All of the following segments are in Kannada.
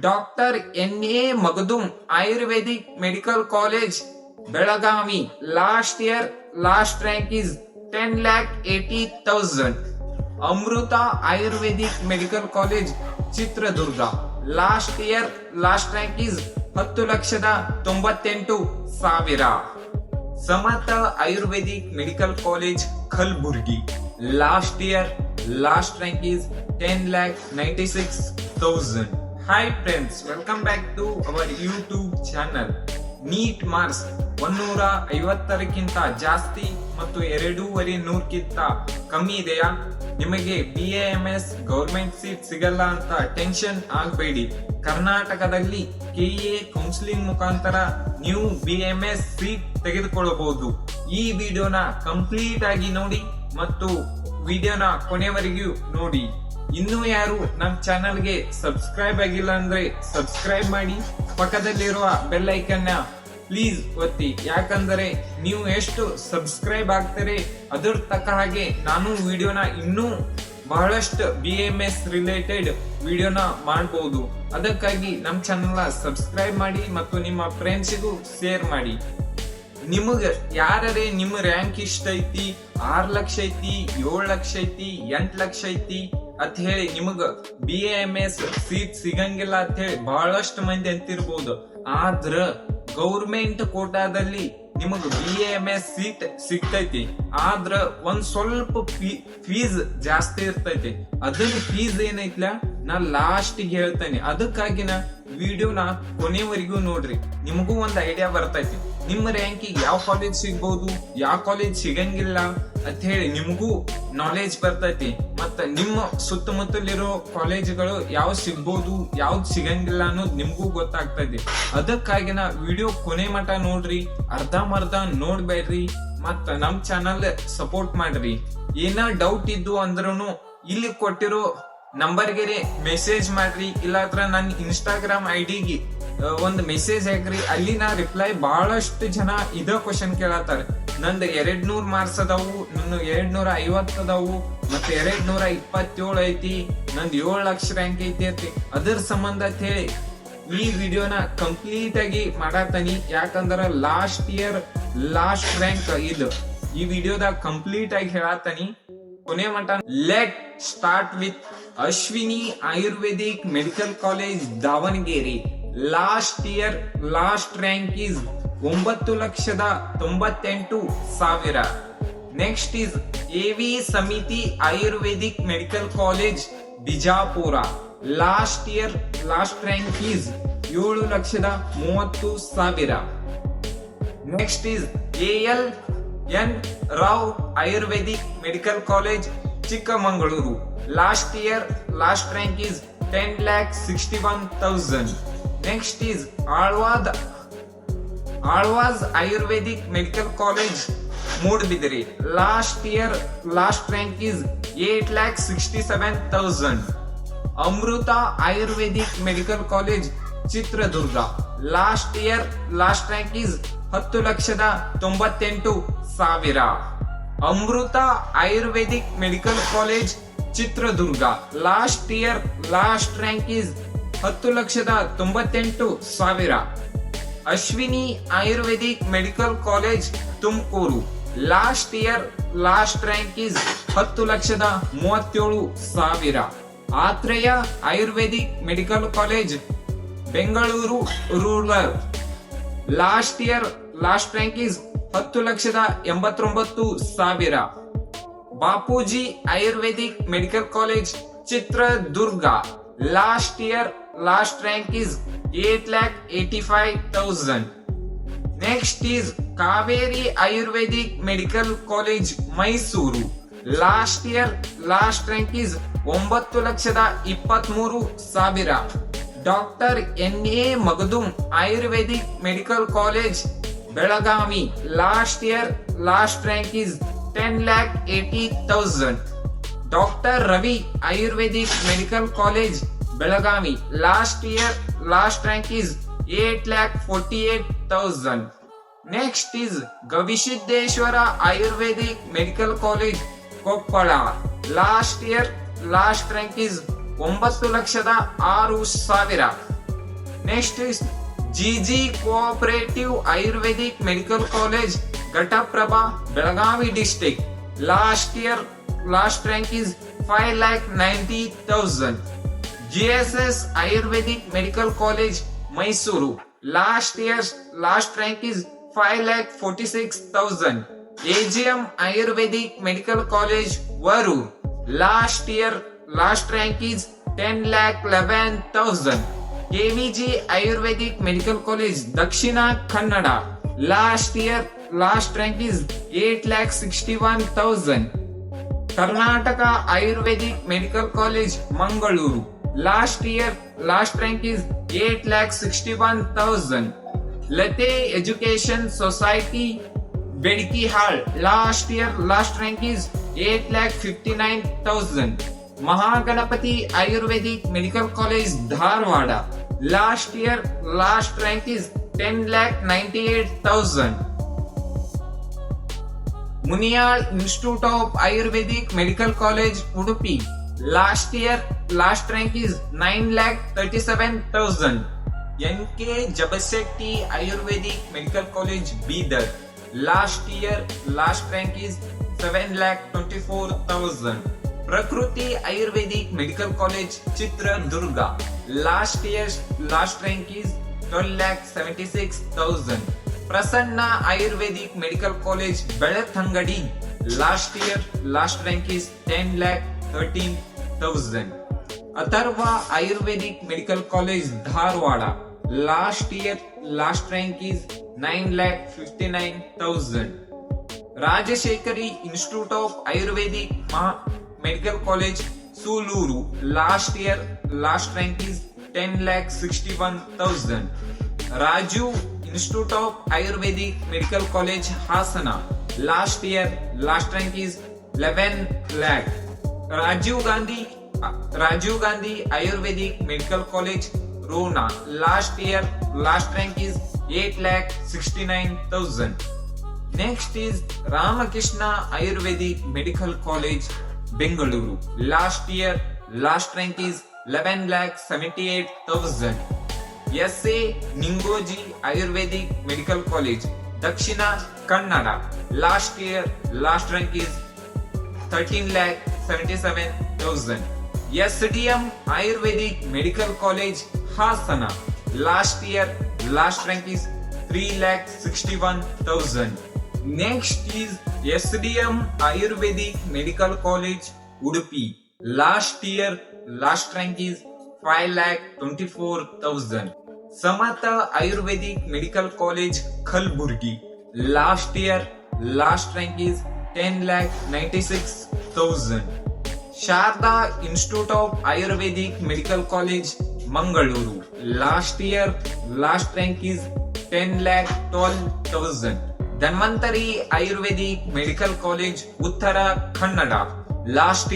Doctor N A. Magadum ayurvedic medical college Belagavi. Last year last rank is 10,80,000. Amrita ayurvedic medical college Chitradurga. Last year last rank is 10,98,000. Samata ayurvedic medical college Kalaburagi. Last year last rank is 10,96,000. Hi friends, welcome back to our YouTube channel. NEET marks 150ಕ್ಕಿಂತ ಜಾಸ್ತಿ ಮತ್ತು 2,200ಕ್ಕಿಂತ ಕಮ್ಮಿ ಇದೆಯಾ? ನಿಮಗೆ BAMS ಗೌರ್ಮೆಂಟ್ ಸೀಟ್ ಸಿಗಲ್ಲ ಅಂತ ಟೆನ್ಷನ್ ಆಗಬೇಡಿ. ಕರ್ನಾಟಕದಲ್ಲಿ KA ಕೌನ್ಸಿಲಿಂಗ್ ಮುಖಾಂತರ ನೀವು BAMS ಸೀಟ್ ತೆಗೆದುಕೊಳ್ಳಬಹುದು. ಈ ವಿಡಿಯೋನ ಕಂಪ್ಲೀಟ್ ಆಗಿ ನೋಡಿ ಮತ್ತು ವಿಡಿಯೋನ ಕೊನೆವರೆಗೂ ನೋಡಿ. ಇನ್ನು ಯಾರು ನಮ್ಮ ಚಾನಲ್ಗೆ ಸಬ್ಸ್ಕ್ರೈಬ್ ಆಗಿಲ್ಲ ಅಂದ್ರೆ ಸಬ್ಸ್ಕ್ರೈಬ್ ಮಾಡಿ, ಪಕ್ಕದಲ್ಲಿರುವ ಬೆಲ್ ಐಕನ್ ಪ್ಲೀಸ್ ಒತ್ತಿ. ಯಾಕಂದ್ರೆ ನೀವು ಎಷ್ಟು ಸಬ್ಸ್ಕ್ರೈಬ್ ಆಗ್ತಾರೆ ಅದರ ತಕ್ಕ ಹಾಗೆ ನಾನು ವಿಡಿಯೋನ ಇನ್ನೂ ಬಹಳಷ್ಟು BAMS ರಿಲೇಟೆಡ್ ವಿಡಿಯೋನ ಮಾಡಬಹುದು. ಅದಕ್ಕಾಗಿ ನಮ್ಮ ಚಾನಲ್ ಸಬ್ಸ್ಕ್ರೈಬ್ ಮಾಡಿ ಮತ್ತು ನಿಮ್ಮ ಫ್ರೆಂಡ್ಸಿಗೂ ಶೇರ್ ಮಾಡಿ. ನಿಮಗ ಯಾರೇ ನಿಮ್ಮ ರ್ಯಾಂಕ್ ಇಷ್ಟ ಐತಿ, 6 ಲಕ್ಷ ಐತಿ, 7 ಲಕ್ಷ ಐತಿ, 8 ಲಕ್ಷ ಐತಿ ಅಂತ ಹೇಳಿ ನಿಮಗ BAMS ಸೀಟ್ ಸಿಗಂಗಿಲ್ಲ ಅಂತ ಹೇಳಿ ಬಹಳಷ್ಟು ಮಂದಿ ಅಂತಿರ್ಬೋದು. ಆದ್ರ ಗೌರ್ಮೆಂಟ್ ಕೋಟಾದಲ್ಲಿ ನಿಮಗ BAMS ಸೀಟ್ ಸಿಗ್ತೈತಿ. ಆದ್ರ ಒಂದ್ ಸ್ವಲ್ಪ ಫೀಸ್ ಜಾಸ್ತಿ ಇರ್ತೈತಿ. ಅದನ್ನ ಫೀಸ್ ಏನೈತ್ಲ ನಾ ಲಾಸ್ಟ್ ಹೇಳ್ತೇನೆ. ಅದಕ್ಕಾಗಿ ನಾ ವಿಡಿಯೋನ ಕೊನೆವರೆಗೂ ನೋಡ್ರಿ, ನಿಮಗೂ ಒಂದ್ ಐಡಿಯಾ ಬರ್ತೈತಿ. ನಿಮ್ಮ ರ್ಯಾಂಕಿಗೆ ಯಾವ ಕಾಲೇಜ್ ಸಿಗ್ಬಹುದು, ಯಾವ ಕಾಲೇಜ್ ಸಿಗಂಗಿಲ್ಲ ಅಂತ ಹೇಳಿ ನಿಮಗೂ ನಾಲೆಜ್ ಬರ್ತೈತಿ. ಮತ್ತ ನಿಮ್ಮ ಸುತ್ತಮುತ್ತಲಿರೋ ಕಾಲೇಜ್ಗಳು ಯಾವ ಸಿಗ್ಬಹುದು, ಯಾವ್ದು ಸಿಗಂಗಿಲ್ಲ ಅನ್ನೋದು ನಿಮ್ಗೂ ಗೊತ್ತಾಗ್ತೈತಿ. ಅದಕ್ಕಾಗಿ ನಾ ವಿಡಿಯೋ ಕೊನೆ ಮಟ ನೋಡ್ರಿ, ಅರ್ಧಂಬರ್ಧ ನೋಡ್ಬೇಡ್ರಿ. ಮತ್ತ ನಮ್ ಚಾನಲ್ ಸಪೋರ್ಟ್ ಮಾಡ್ರಿ. ಏನ ಡೌಟ್ ಇದ್ದು ಅಂದ್ರೂ ಇಲ್ಲಿ ಕೊಟ್ಟಿರೋ ನಂಬರ್ಗೆ ಮೆಸೇಜ್ ಮಾಡ್ರಿ, ಇಲ್ಲಾಂದ್ರ ನನ್ನ ಇನ್ಸ್ಟಾಗ್ರಾಮ್ ಐಡಿಗೆ ಒಂದು ಮೆಸೇಜ್ ಹಾಕ್ರಿ. ಅಲ್ಲಿ ನಾ ರಿಪ್ಲೈ ಬಹಳಷ್ಟು ಜನ ಇದ ಕ್ವಶನ್ ಕೇಳತ್ತಾರ. ನಂದು 200 ಮಾರ್ಕ್ಸ್ ಅದಾವು, ನನ್ನ 250 ಅದಾವು, ಮತ್ತೆ 227 ಐತಿ, ನಂದು 7 ಲಕ್ಷ ರ್ಯಾಂಕ್ ಐತಿ ಅಂತ. ಅದ್ರ ಸಂಬಂಧ ಅಂತ ಹೇಳಿ ಈ ವಿಡಿಯೋನ ಕಂಪ್ಲೀಟ್ ಆಗಿ ಮಾಡಾತನಿ. ಯಾಕಂದ್ರ ಲಾಸ್ಟ್ ಇಯರ್ ಲಾಸ್ಟ್ ರ್ಯಾಂಕ್ ಇದು ಈ ವಿಡಿಯೋದಾಗ ಕಂಪ್ಲೀಟ್ ಆಗಿ ಹೇಳಾತನಿ. ಕೊನೆ ಮಟ let start with Ashwini ayurvedic medical college Davanagere. Last year last rank is 9,98,000. Next is AV Samiti ayurvedic medical college Bijapur. Last year last rank is 7,30,000. Next is ALN Rao ayurvedic medical college Chikkamagaluru. Last year last rank is 10,61,000. Next is Alva's ayurvedic medical college Moodbidri. Last year last rank is 8,67,000. Amrita ayurvedic medical college Chitradurga. Last year last rank is 10,98,000. Amrutha ayurvedic medical college Chitradurga. Last year last rank is 10,98,000. Ashwini ayurvedic medical college Tumakuru. Last year last rank is 10,37,000. Atreya ayurvedic medical college Bengaluru rural. Last year last rank is 10,89,000. Bapuji ayurvedic medical college Chitradurga. Last year last rank is 8,85,000. Next is Kaveri ayurvedic medical college Mysuru. Last year last rank is 9,23,000. Doctor N A. Magadum ayurvedic medical college Belagavi. Last year last rank is 10,80,000. Doctor Ravi Ayurvedic medical college Belagavi. Last year last rank is 8,48,000. Next is Gavisiddeshwara Ayurvedic medical college Koppal. Last year last rank is 9,06,000. Next is GG Cooperative Ayurvedic Medical College, Ghataprabha, Belagavi district. Last rank is 5,90,000. GSS Ayurvedic Medical College, Mysuru. Last rank is 5,46,000. AGM Ayurvedic Medical College, Varur. Last rank is 10,11,000. KVG Ayurvedic Medical College, Dakshina Kannada. Last rank is 8,61,000. Karnataka Ayurvedic Medical College, Mangaluru. Last rank is 8,61,000. Late Education Society, Bedki Hall. Last rank is 8,59,000. Mahaganapati Ayurvedic Medical College, Dharwada. Last rank is 10,98,000. Muniyal Institute of Ayurvedic Medical College, Udupi. Last rank is 9,37,000. NK Jabasetti Ayurvedic Medical College, Bidar. Last rank is 7,24,000. Prakruti Ayurvedic Medical College, Chitradurga. Last rank is 12,76,000. Prasanna Ayurvedic Medical College, Belathangadi. Last rank is 10,13,000. Atharva Ayurvedic Medical College, Dharwada. Last rank is 9,59,000. Rajashekari Institute of Ayurvedic Medical College, Suluru. Last rank is 10,61,000. Raju Institute of Ayurvedic Medical College, Hasana. Last rank is 11 lakh. Rajiv Gandhi Ayurvedic Medical College, Rona. Last rank is 8,69,000. Next is Ramakrishna Ayurvedic Medical College, Bengaluru. Last rank is 11,78,000. SA Ningoji Ayurvedic Medical College, Dakshina Kannada. Last rank is 13,77,000. SDM Ayurvedic Medical College, Hasana. Last rank is 3,61,000. Next is SDM Ayurvedic Medical College, Udupi. Last rank is 5,24,000. Samatha Ayurvedic Medical College, Khalburgi. Last rank is 10,96,000. Sharda Institute of Ayurvedic Medical College, Mangaluru. Last rank is 10,12,000. Dhanvantari Ayurvedic Medical College, Uttara Kannada. Last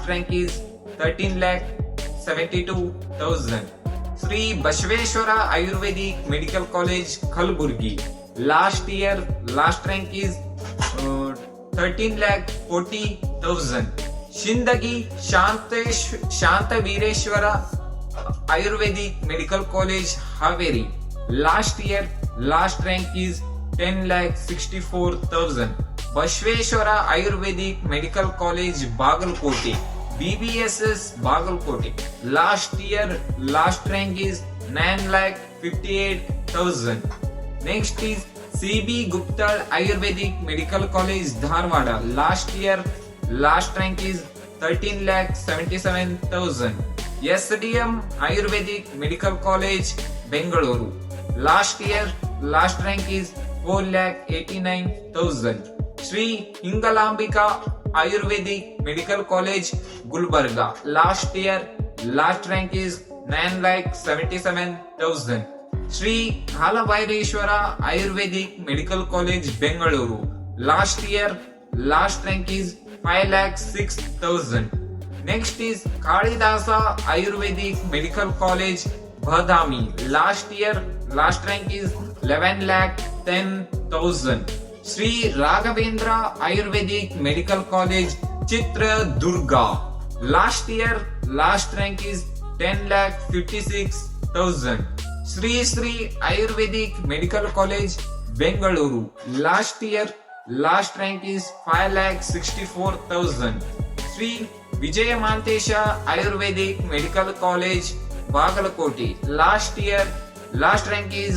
rank is 13,72,000. Sri Bashveshwara Ayurvedic Medical College, Khalburgi. Last rank is 13,40,000. Shindagi Shantavireshwara Ayurvedic Medical College, Haveri. Last rank is 10,64,000. Bashveshwara Ayurvedic Medical College, Bagalkote. BBSS Bagalkote. Last rank is 9,58,000. Next is CB Gupta Ayurvedic Medical College, Dharwada. Last rank is 13,77,000. SDM Ayurvedic Medical College, Bengaluru. Last rank is 4,89,000. Sri Hingalambika Ayurvedic Medical College, Gulbarga. Last rank is 9,77,000. Sri Halabhaireshwara Ayurvedic Medical College, Bengaluru. Last rank is 5,06,000. Next is Kalidasa Ayurvedic Medical College, Badami. Last rank is 11,10,000. Sri Raghavendra Ayurvedic Medical College, Chitradurga. Last rank is 10,56,000. Shri Shri ayurvedic medical college Bengaluru last year last rank is 5,64,000. Shri Vijaya Mantesha ayurvedic medical college Bagalkote last year last rank is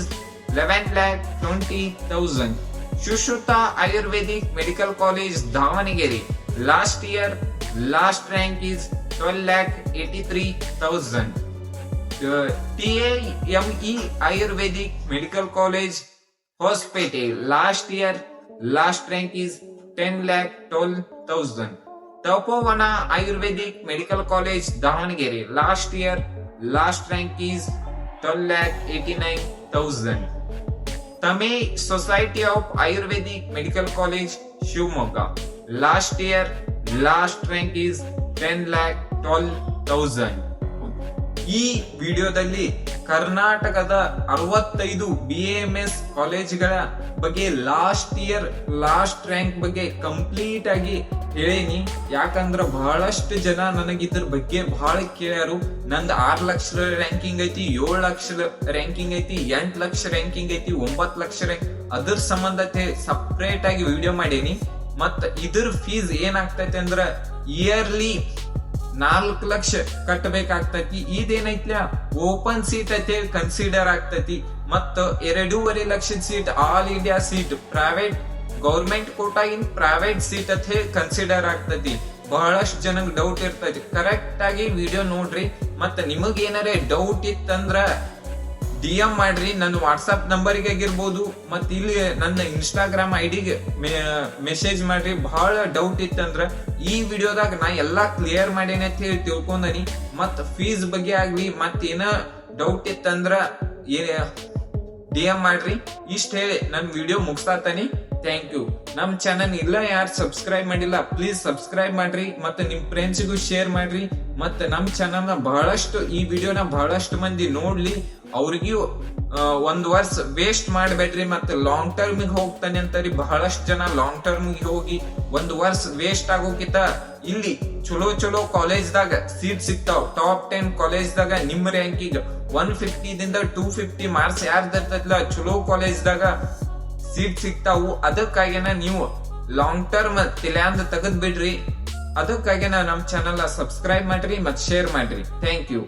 11,20,000. Sushruta ayurvedic medical college Davanagere last year last rank is 12,83,000. TAME ayurvedic medical college Hosapete last year last rank is 10,12,000. Tapovana ayurvedic medical college Davanagere last year last rank is 12,89,000. TAME society of ayurvedic medical college Shivamogga last year last rank is 10,12,000. ಈ ವಿಡಿಯೋದಲ್ಲಿ ಕರ್ನಾಟಕದ 65 BAMS ಕಾಲೇಜ್ಗಳ ಬಗ್ಗೆ ಲಾಸ್ಟ್ ಇಯರ್ ಲಾಸ್ಟ್ ರ್ಯಾಂಕ್ ಬಗ್ಗೆ ಕಂಪ್ಲೀಟ್ ಆಗಿ ಹೇಳೇನಿ. ಯಾಕಂದ್ರ ಬಹಳಷ್ಟು ಜನ ನನಗಿದ್ರ ಬಗ್ಗೆ ಬಹಳ ಕೇಳ್ಯಾರು. ನಂದ್ 6 ಲಕ್ಷ ರ್ಯಾಂಕಿಂಗ್ ಐತಿ, 7 ಲಕ್ಷ ರ್ಯಾಂಕಿಂಗ್ ಐತಿ, 8 ಲಕ್ಷ ರ್ಯಾಂಕಿಂಗ್ ಐತಿ, 9 ಲಕ್ಷ ರ್ಯಾಂಕ್. ಅದ್ರ ಸಂಬಂಧತೆ ಸಪ್ರೇಟ್ ಆಗಿ ವಿಡಿಯೋ ಮಾಡೇನಿ. ಮತ್ತ ಇದ್ರ ಫೀಸ್ ಏನಾಗ್ತೈತಿ ಅಂದ್ರ ಇಯರ್ಲಿ 4 ಲಕ್ಷ ಕಟ್ಟಬೇಕಾಗ್ತೈತಿ. ಇದೇನೈತ್ಲ ಓಪನ್ ಸೀಟ್ ಅಂತ ಕನ್ಸಿಡರ್ ಆಗ್ತೈತಿ. ಮತ್ತ 2.5 ಲಕ್ಷದ seat all India seat private government ಕೋಟಾಗಿನ್ ಪ್ರೈವೇಟ್ ಸೀಟ್ ಅಂತ ಕನ್ಸಿಡರ್ ಆಗ್ತೈತಿ. ಬಹಳಷ್ಟು ಜನಕ್ ಡೌಟ್ ಇರ್ತೈತಿ. ಕರೆಕ್ಟ್ ಆಗಿ ವಿಡಿಯೋ ನೋಡ್ರಿ. ಮತ್ತ ನಿಮಗ್ ಏನಾರ ಡೌಟ್ ಇತ್ತಂದ್ರ DM ಮಾಡ್ರಿ. ನನ್ನ ವಾಟ್ಸ್ಆಪ್ ನಂಬರ್ಗೆ ಆಗಿರ್ಬೋದು, ಮತ್ ಇಲ್ಲಿ ನನ್ನ ಇನ್ಸ್ಟಾಗ್ರಾಮ್ ಐಡಿಗೆ ಮೆಸೇಜ್ ಮಾಡ್ರಿ. ಬಹಳ ಡೌಟ್ ಇತ್ತಂದ್ರ ಈ ವಿಡಿಯೋದಾಗ ನಾ ಎಲ್ಲಾ ಕ್ಲಿಯರ್ ಮಾಡೇನಿ ಅಂತ ಹೇಳಿ ತಿಳ್ಕೊಂಡನಿ. ಮತ್ ಫೀಸ್ ಬಗ್ಗೆ ಆಗ್ಲಿ ಮತ್ ಏನ ಡೌಟ್ ಇತ್ತಂದ್ರ DM ಮಾಡ್ರಿ. ಇಷ್ಟ ಹೇಳಿ ನನ್ ವಿಡಿಯೋ ಮುಗಿಸ್ತಾತನಿ. Thank you. ನಮ್ ಚಾನಲ್ ಇಲ್ಲ ಯಾರು ಸಬ್ಸ್ಕ್ರೈಬ್ ಮಾಡಿಲ್ಲ ಪ್ಲೀಸ್ ಸಬ್ಸ್ಕ್ರೈಬ್ ಮಾಡ್ರಿ. ಮತ್ತೆ ನಿಮ್ ಫ್ರೆಂಡ್ಸ್ಗೂ ಶೇರ್ ಮಾಡ್ರಿ. ಮತ್ತೆ ನಮ್ ಚಾನಲ್ ನ ಬಹಳಷ್ಟು ಈ ವಿಡಿಯೋನ ಬಹಳಷ್ಟು ಮಂದಿ ನೋಡ್ಲಿ. ಅವ್ರಿಗೂ 1 ವರ್ಷ ವೇಸ್ಟ್ ಮಾಡ್ಬೇಡ್ರಿ. ಮತ್ತೆ ಲಾಂಗ್ ಟರ್ಮ್ ಹೋಗ್ತಾನೆ ಅಂತಾರಿ. ಬಹಳಷ್ಟು ಜನ ಲಾಂಗ್ ಟರ್ಮ್ ಹೋಗಿ 1 ವರ್ಷ ವೇಸ್ಟ್ ಆಗೋಕಿತ ಇಲ್ಲಿ ಚಲೋ ಚಲೋ ಕಾಲೇಜ್ದಾಗ ಸೀಟ್ ಸಿಗ್ತಾವ್. ಟಾಪ್ 10 ಕಾಲೇಜ್ದಾಗ ನಿಮ್ ರ್ಯಾಂಕಿಂಗ್ 150 ದಿಂದ 250 ಮಾರ್ಕ್ಸ್ ಯಾರ್ದಿರ್ತೈತ್ಲ ಚಲೋ ಕಾಲೇಜ್ದಾಗ ಸೀಟ್ ಸಿಗ್ತಾವು. ಅದಕ್ಕಾಗಿನ ನೀವು ಲಾಂಗ್ ಟರ್ಮ್ ತಿಳ್ಯಾಂದ ತೆಗದ್ ಬಿಡ್ರಿ. ಅದಕ್ಕಾಗಿನ ನಮ್ ಚಾನಲ್ ಸಬ್ಸ್ಕ್ರೈಬ್ ಮಾಡ್ರಿ ಮತ್ ಶೇರ್ ಮಾಡ್ರಿ. Thank you.